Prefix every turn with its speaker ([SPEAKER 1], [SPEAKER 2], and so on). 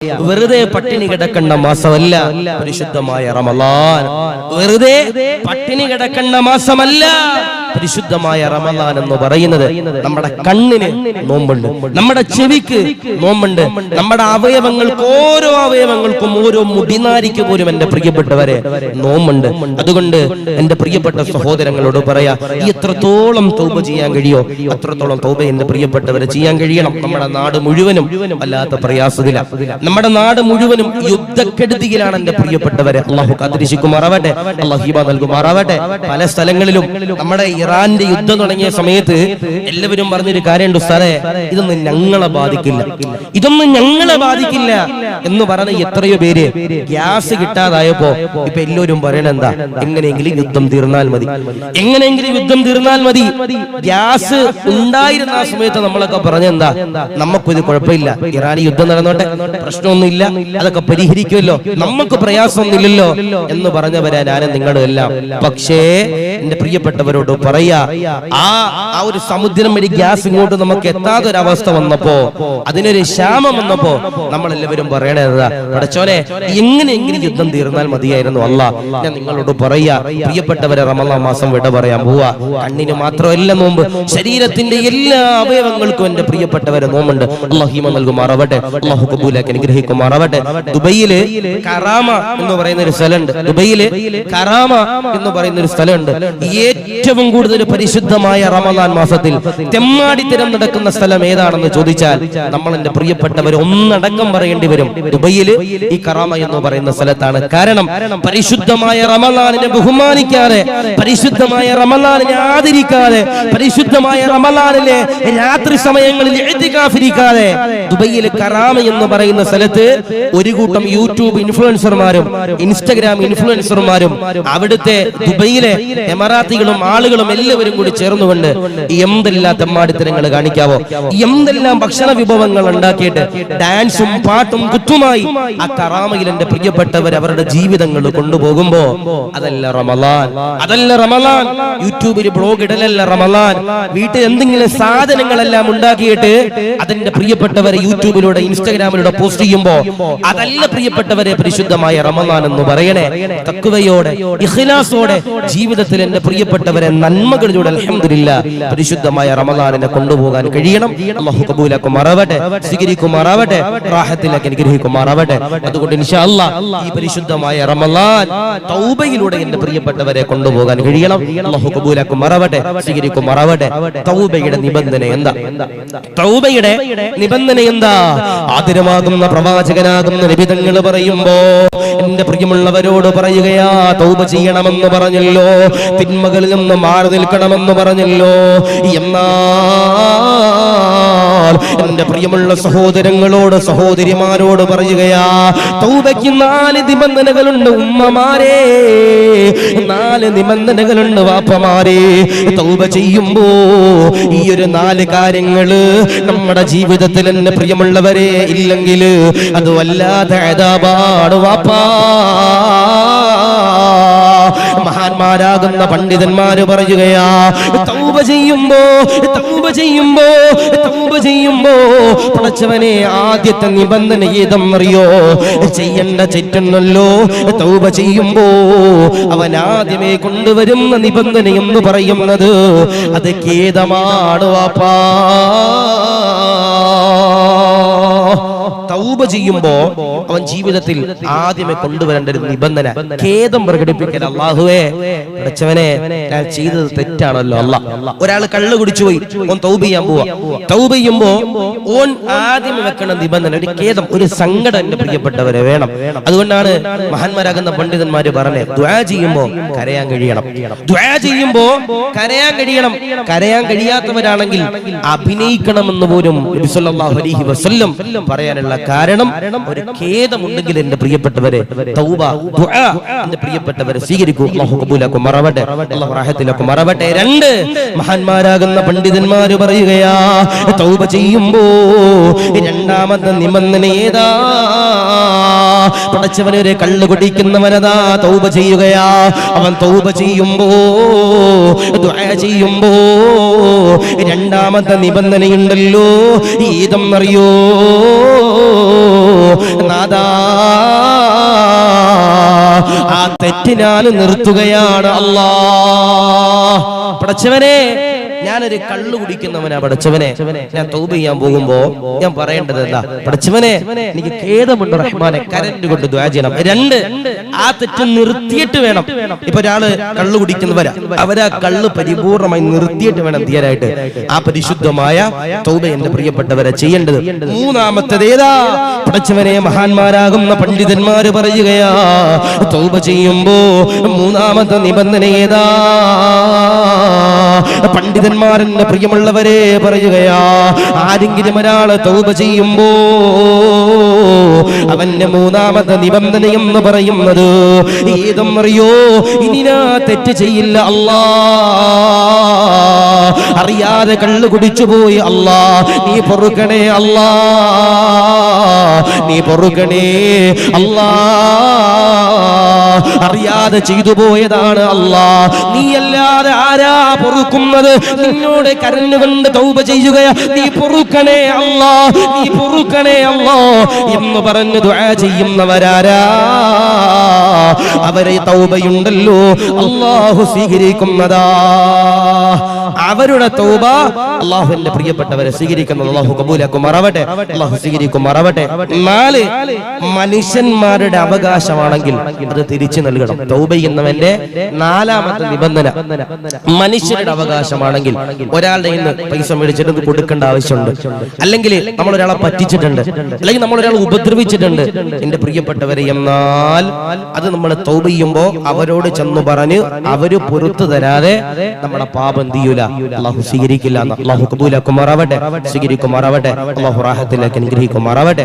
[SPEAKER 1] വെറുതെ പട്ടിണി കിടക്കേണ്ട മാസമല്ല പരിശുദ്ധമായ റമളാൻ. വെറുതെ പട്ടിണി കിടക്കേണ്ട മാസമല്ല പരിശുദ്ധമായ റമളാൻ എന്ന് പറയുന്നത്. നമ്മുടെ കണ്ണിന് നോമ്പുണ്ട്, നമ്മുടെ ചെവിക്ക് നോമ്പുണ്ട്, നമ്മുടെ അവയവങ്ങൾക്ക് ഓരോ അവയവങ്ങൾക്കും ഓരോ മുടിനാരിക്ക് പോലും എന്റെ പ്രിയപ്പെട്ടവരെ നോമ്പുണ്ട്. അതുകൊണ്ട് എന്റെ പ്രിയപ്പെട്ട സഹോദരങ്ങളോട് പറയാ, എത്രത്തോളം തൗബ ചെയ്യാൻ കഴിയോ അത്രത്തോളം തൗബ എന്റെ പ്രിയപ്പെട്ടവരെ ചെയ്യാൻ കഴിയണം. നമ്മുടെ നാട് മുഴുവനും വല്ലാത്ത പ്രയാസത്തിലാണ്, നമ്മുടെ നാട് മുഴുവനും യുദ്ധക്കെടുതിയിലാണ് എന്റെ പ്രിയപ്പെട്ടവരെ. അള്ളാഹു കാത്തിരിക്കുമാറാവട്ടെ, അള്ളാഹു ഹിബ നൽകുമാറാവട്ടെ. പല സ്ഥലങ്ങളിലും നമ്മുടെ ഇറാന്റെ യുദ്ധം തുടങ്ങിയ സമയത്ത് എല്ലാവരും പറഞ്ഞൊരു കാര്യമുണ്ട്, ഉസ്താദേ ഇതൊന്നും ഞങ്ങളെ ബാധിക്കില്ല, ഇതൊന്നും ഞങ്ങളെ ബാധിക്കില്ല എന്ന് പറഞ്ഞ എത്രയോ പേര് ഗ്യാസ് കിട്ടാതായപ്പോ ഇപ്പൊ എല്ലാവരും പറയണ എന്താ, എങ്ങനെയെങ്കിലും യുദ്ധം തീർന്നാൽ മതി, എങ്ങനെയെങ്കിലും യുദ്ധം തീർന്നാൽ മതി. ഗ്യാസ് ഉണ്ടായിരുന്ന ആ സമയത്ത് നമ്മളൊക്കെ പറഞ്ഞെന്താ, നമുക്കിത് കുഴപ്പമില്ല, ഇറാനി യുദ്ധം നടന്നോട്ടെ, പ്രശ്നമൊന്നുമില്ല, അതൊക്കെ പരിഹരിക്കുമല്ലോ, നമുക്ക് പ്രയാസമൊന്നുമില്ലല്ലോ എന്ന് പറഞ്ഞവരാ ഞാനും നിങ്ങളും എല്ലാം. പക്ഷേ എന്റെ പ്രിയപ്പെട്ടവരോട് പറയാ, ആ ഒരു സമുദ്രം വഴി ഗ്യാസ് ഇങ്ങോട്ട് നമുക്ക് എത്താത്തൊരവസ്ഥ വന്നപ്പോ, അതിനൊരു ക്ഷാമം വന്നപ്പോ നമ്മളെല്ലാവരും പറയണതാ, പടച്ചോനെ എങ്ങനെയെങ്കിലും യുദ്ധം തീർന്നാൽ മതിയായിരുന്നു. അല്ലാ, ഞാൻ നിങ്ങളോട് പറയാ, പ്രിയപ്പെട്ടവരെ റമളാൻ മാസം വിട പറയാൻ പോവാ. കണ്ണിന് മാത്രമല്ല നോമ്പ്, ശരീരത്തിന്റെ എല്ലാ അവയവങ്ങൾക്കും എന്റെ പ്രിയപ്പെട്ടവരെ നോമ്പുണ്ട്. അല്ലാഹു ഈമാൻ നൽകുമാറാവട്ടെ, അല്ലാഹു കബൂലാക്കി അനുഗ്രഹിക്കുമാറാവട്ടെ. ദുബൈയില് കറാമ എന്ന് പറയുന്ന ഒരു സ്ഥലമുണ്ട്, ദുബൈയില് കറാമ എന്ന് പറയുന്ന ഒരു സ്ഥലമുണ്ട്. ഏറ്റവും കൂടുതൽ പരിശുദ്ധമായ റമളാൻ മാസത്തിൽ തെമ്മാടിത്തരം നടക്കുന്ന സ്ഥലം ഏതാണെന്ന് ചോദിച്ചാൽ നമ്മൾ എന്റെ പ്രിയപ്പെട്ടവർ ഒന്നടക്കം പറയേണ്ടി വരും, ദുബൈയില് ഈ കറാമ എന്ന് പറയുന്ന സ്ഥലത്താണ്. കാരണം പരിശുദ്ധമായ റമളാനിനെ ബഹുമാനിക്കാതെ, പരിശുദ്ധമായ റമളാനിനെ ആദരിക്കാതെ, പരിശുദ്ധമായ റമളാനിലെ രാത്രി സമയങ്ങളിൽ ഇഅ്തികാഫിരിക്കാതെ ദുബൈയിലെ കറാമ എന്ന് പറയുന്ന സ്ഥലത്ത് ഒരു കൂട്ടം യൂട്യൂബ് ഇൻഫ്ലുവൻസർമാരും ഇൻസ്റ്റഗ്രാം ഇൻഫ്ലുവൻസർമാരും അവിടുത്തെ ദുബൈയിലെ എമറാത്തികളും ആളുകളും എല്ലാവരും കൂടി ചേർന്നുകൊണ്ട് എന്തെല്ലാം തെമ്മാടിത്തരങ്ങൾ കാണിക്കാവോ, എന്തെല്ലാം ഭക്ഷണ വിഭവങ്ങൾ ഉണ്ടാക്കിയിട്ട് ഡാൻസും പാട്ടും കുത്തുമായി ആ കറാമയിൽ എന്റെ പ്രിയപ്പെട്ടവർ അവരുടെ ജീവിതങ്ങൾ കൊണ്ടുപോകുമ്പോ അതല്ല റമളാൻ, അതല്ല റമളാൻ. യൂട്യൂബിൽ ബ്ലോഗ് ഇടലല്ല റമളാൻ. വീട്ടിൽ എന്തെങ്കിലും സാധനങ്ങളെല്ലാം ഉണ്ടാക്കിയിട്ട് അതെന്റെ പ്രിയപ്പെട്ടവരെ യൂട്യൂബിലൂടെ ഇൻസ്റ്റാഗ്രാമിലൂടെ പോസ്റ്റ് ചെയ്യുമ്പോ അതല്ല പ്രിയപ്പെട്ടവരെ പരിശുദ്ധമായ റമളാൻ എന്ന് പറയണേ. തഖ്വയോടെ ഇഖ്ലാസോടെ ജീവിതത്തിൽ എന്റെ പ്രിയപ്പെട്ടവരെ നന്മകളിലൂടെ അൽഹംദുലില്ലാഹ് പരിശുദ്ധമായ റമളാനിനെ കൊണ്ടുപോകാൻ കഴിയണം. അല്ലാഹു കബൂലാക്കുമാറാവട്ടെ, സ്വീകരിക്കുമാറാവട്ടെ, റാഹത്തിലേക്ക് അനുഗ്രഹിക്കുമാറാവട്ടെ. അതുകൊണ്ട് ഇൻഷാ അല്ലാഹ് ഈ പരിശുദ്ധമായ റമളാൻ തൗബയിലൂടെ എന്റെ പ്രിയപ്പെട്ടവരെ കൊണ്ടുപോകാൻ കഴിയണം. അല്ലാഹു കബൂലാക്കുമാറാവട്ടെ, സ്വീകരിക്കുമാറാവട്ടെ. തൗബയുടെ നിബന്ധന എന്താ? തൗബയുടെ നിബന്ധന എന്താ? ആദരമാകുന്ന പ്രവാചകനാകുന്ന നബി തങ്ങൾ പറയുമ്പോ എന്റെ പ്രിയമുള്ളവരോട് പറയുകയാ, തൗബ ചെയ്യണമെന്ന് പറഞ്ഞല്ലോ, തിന്മകളിൽ നിന്ന് മാറി നിൽക്കണമെന്ന് പറഞ്ഞല്ലോ. എന്നാൽ എന്റെ പ്രിയമുള്ള സഹോദരങ്ങളോട് സഹോദരിമാരോട് പറയുകയാ, തൗബയ്ക്ക് 4 നിബന്ധനകളുണ്ട് ഉമ്മമാരെ, 4 നിബന്ധനകളുണ്ട് വാപ്പമാരെ. തൗബ ചെയ്യുമ്പോ ഈ ഒരു 4 കാര്യങ്ങള് നമ്മുടെ ജീവിതത്തിൽ എന്റെ പ്രിയമുള്ളവരെ ഇല്ലെങ്കിൽ അത് വല്ലാതെ അദാബാണ് വാപ്പാ. മഹാന്മാരാകുന്ന പണ്ഡിതന്മാര് പറയുകയാ, തൗബ ചെയ്യുമ്പോ പടച്ചവനെ ആദ്യത്തെ നിബന്ധന ഏതെന്നറിയോ? ചെയ്യേണ്ട തെറ്റെന്നല്ലോ. തൗബ ചെയ്യുമ്പോ അവൻ ആദ്യമേ കൊണ്ടുവരുന്ന നിബന്ധന എന്ന് പറയുന്നത് അത് ഖേദമാണ് വാപ്പാ. തൗബ ചെയ്യുമ്പോ അവൻ ജീവിതത്തിൽ ആദ്യമേ കൊണ്ടുവരേണ്ട ഒരു നിബന്ധന ഖേദം പ്രകടിപ്പിക്കൽ. അല്ലാഹുവേ പടച്ചവനെ ഞാൻ ചെയ്തത് തെറ്റാണല്ലോ. ഒരാൾ കള്ള് കുടിച്ചു പോയി, ഓൻ തൗബ ചെയ്യാൻ പോവാ. തൗബ ചെയ്യുമ്പോ ഓൻ ആദ്യമേ വെക്കുന്ന നിബന്ധന ഒരു ഖേദം, ഒരു സങ്കടം എന്റെ പ്രിയപ്പെട്ടവരെ വേണം. അതുകൊണ്ടാണ് മഹാന്മാരാകുന്ന പണ്ഡിതന്മാര് പറഞ്ഞത്, ദുആ ചെയ്യുമ്പോ കരയാൻ കഴിയണം, ദുആ ചെയ്യുമ്പോ കരയാൻ കഴിയണം. കരയാൻ കഴിയാത്തവരാണെങ്കിൽ അഭിനയിക്കണമെന്ന് പോലും നബി സല്ലല്ലാഹു അലൈഹി വസല്ലം പറയാനുള്ള കാരണം ഒരു ഖേദമുണ്ടെങ്കിൽ എന്റെ പ്രിയപ്പെട്ടവരെ തൗബ ദുആ എന്റെ പ്രിയപ്പെട്ടവരെ സ്വീകരിക്കൂ. അല്ലാഹു കബൂലാക്കുമാറാവട്ടെ, അല്ലാഹു റാഹത്തിലാക്കുമാറാവട്ടെ. 2 മഹാന്മാരാകുന്ന പണ്ഡിതന്മാര് പറയുകയാ, തൗബ ചെയ്യുമ്പോ രണ്ടാമത്തെ നിബന്ധന ഏതാ? പടച്ചവനൊരു കള്ള് കുടിക്കുന്നവനതാ തൗബ ചെയ്യുകയാ. അവൻ തൗബ ചെയ്യുമ്പോ ദുആ ചെയ്യുമ്പോ രണ്ടാമത്തെ നിബന്ധനയുണ്ടല്ലോ, ഏതെന്നറിയോ? നാദാ ആ തെറ്റിനാൽ നിർത്തുകയാണ് അല്ലാഹ്. പടച്ചവനെ, ഞാനൊരു കള്ളു കുടിക്കുന്നവനാ പടച്ചവനെ, ഞാൻ തൗബ ചെയ്യാൻ പോകുമ്പോ ഞാൻ പറയേണ്ടത് എന്താ? പടച്ചവനെ, എനിക്ക് ഖേദമുണ്ട് റഹ്മാനെ, കരണ്ട് കൊണ്ട് ദുആ ചെയ്യണം. 2, ആ തെറ്റ് നിർത്തിയിട്ട് വേണം. ഇപ്പൊ ഒരാള് കള്ളു കുടിക്കുന്നവരാ, അവരാ കള്ള് പരിപൂർണമായി നിർത്തിയിട്ട് വേണം തീരായിട്ട് ആ പരിശുദ്ധമായ തൗബ എന്റെ പ്രിയപ്പെട്ടവരെ ചെയ്യേണ്ടത്. 3-മത്തേത് ഏതാ? പടച്ചവനെ, മഹാന്മാരാകുന്ന പണ്ഡിതന്മാര് പറയുകയാ, തൗബ ചെയ്യുമ്പോ 3-മത്തെ നിബന്ധന ഏതാ? പണ്ഡിതന്മാരെന്നെ പ്രിയമുള്ളവരെ പറയുകയാ, ആരെങ്കിലും ഒരാള് തൗബ ചെയ്യുമ്പോ അവന്റെ 3-മത്തെ നിബന്ധന എന്ന് പറയുന്നത് ഏതെന്നറിയോ? ഇനി ഞാൻ തെറ്റ് ചെയ്യില്ല അല്ലാ, അറിയാതെ കള്ളു കുടിച്ചു പോയി അല്ലാ, നീ പൊറുക്കണേ അല്ലാ, നീ പൊറുക്കണേ അല്ലാ, അറിയാതെ ചെയ്തു പോയതാണ് അല്ലാ, നീയല്ലാതെ ആരാ പൊറുക്കുന്നത്? നിന്നോട് കരഞ്ഞുകൊണ്ട് തൗബ ചെയ്യുകയാ, നീ പൊറുക്കണേ അല്ലാ, നീ പൊറുക്കണേ അല്ലാ എന്ന് പറഞ്ഞ് ദുആ ചെയ്യുന്നവരാരാ? അവരെ തൗബയുണ്ടല്ലോ അല്ലാഹു സ്വീകരിക്കുന്നതാ. അവരുടെ തൗബ അല്ലാഹുവിന്റെ പ്രിയപ്പെട്ടവരെ സ്വീകരിക്കുന്നത് അല്ലാഹു കബൂലാക്കുമാറാവട്ടെ, അല്ലാഹു സ്വീകരിക്കുമാറാവട്ടെ. 4, മനുഷ്യന്മാരുടെ അവകാശമാണെങ്കിൽ അത് തിരിച്ചു നൽകണം. തൗബ എന്നവന്റെ 4-മത്തെ നിബന്ധന മനുഷ്യരുടെ അവകാശമാണെങ്കിൽ, ഒരാളുടെ നിന്ന് പൈസ മേടിച്ചിട്ട് കൊടുക്കേണ്ട ആവശ്യമുണ്ട്, അല്ലെങ്കിൽ നമ്മൾ ഒരാളെ പറ്റിച്ചിട്ടുണ്ട്, അല്ലെങ്കിൽ നമ്മൾ ഒരാളെ ഉപദ്രവിച്ചിട്ടുണ്ട് എന്റെ പ്രിയപ്പെട്ടവരെ, എന്നാൽ അത് നമ്മൾ തൗബ ചെയ്യുമ്പോ അവരോട് ചെന്ന് പറഞ്ഞ് അവര് പൊറുത്തു തരാതെ നമ്മുടെ പാപം തീയൂല, അല്ലാഹു സ്വീകരിക്കില്ല. അല്ലാഹു കബൂലാക്കുമാറാവട്ടെ, സ്വീകരിക്കുമാറാവട്ടെ, അല്ലാഹു റാഹത്തിലേക്ക് അനുഗ്രഹിക്കുമാറാവട്ടെ.